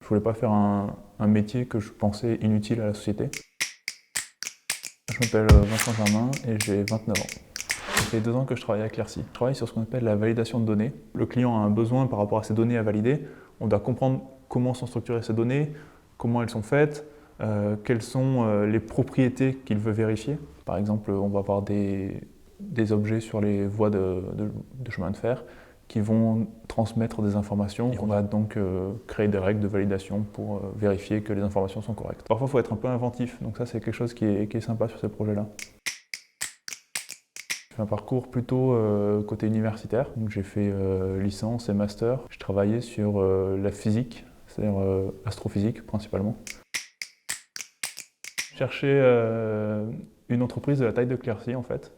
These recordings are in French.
voulais pas faire un métier que je pensais inutile à la société. Je m'appelle Vincent Germain et j'ai 29 ans. Ça fait 2 ans que je travaille à Clearcy. Je travaille sur ce qu'on appelle la validation de données. Le client a un besoin par rapport à ces données à valider. On doit comprendre comment sont structurées ces données, comment elles sont faites, quelles sont les propriétés qu'il veut vérifier. Par exemple, on va avoir des objets sur les voies de chemin de fer qui vont transmettre des informations. Et on va donc créer des règles de validation pour vérifier que les informations sont correctes. Parfois, il faut être un peu inventif, donc ça c'est quelque chose qui est sympa sur ces projets-là. J'ai fait un parcours plutôt côté universitaire, donc j'ai fait licence et master. Je travaillais sur la physique, c'est-à-dire astrophysique principalement. Je cherchais une entreprise de la taille de Clearcy en fait,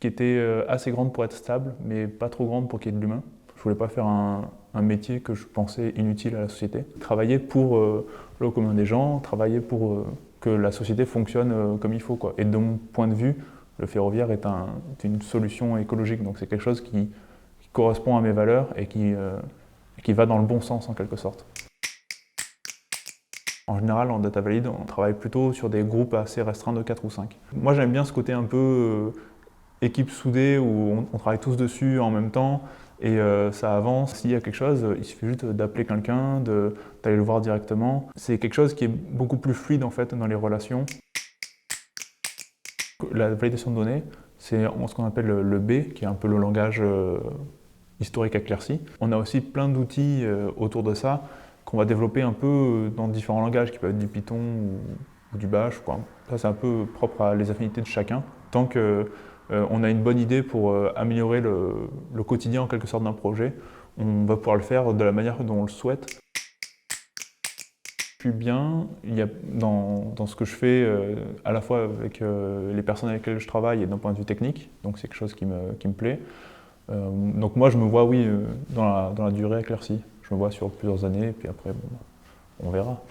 qui était assez grande pour être stable, mais pas trop grande pour qu'il y ait de l'humain. Je voulais pas faire un métier que je pensais inutile à la société. Travailler pour le commun des gens, travailler pour que la société fonctionne comme il faut, quoi. Et de mon point de vue, le ferroviaire est une solution écologique, donc c'est quelque chose qui correspond à mes valeurs et qui va dans le bon sens en quelque sorte. En général, en data valid, on travaille plutôt sur des groupes assez restreints de 4 ou 5. Moi j'aime bien ce côté un peu équipe soudée où on travaille tous dessus en même temps et ça avance. S'il y a quelque chose, il suffit juste d'appeler quelqu'un, d'aller le voir directement. C'est quelque chose qui est beaucoup plus fluide en fait dans les relations. La validation de données, c'est ce qu'on appelle le B, qui est un peu le langage historique à Clearcy. On a aussi plein d'outils autour de ça qu'on va développer un peu dans différents langages, qui peuvent être du Python ou du Bash, quoi. Ça c'est un peu propre à les affinités de chacun. Tant qu'on a une bonne idée pour améliorer le quotidien en quelque sorte d'un projet, on va pouvoir le faire de la manière dont on le souhaite. Je suis bien dans ce que je fais, à la fois avec les personnes avec lesquelles je travaille et d'un point de vue technique, donc c'est quelque chose qui me plaît. Donc moi je me vois oui dans la durée à Clearcy. Je me vois sur plusieurs années et puis après bon, on verra.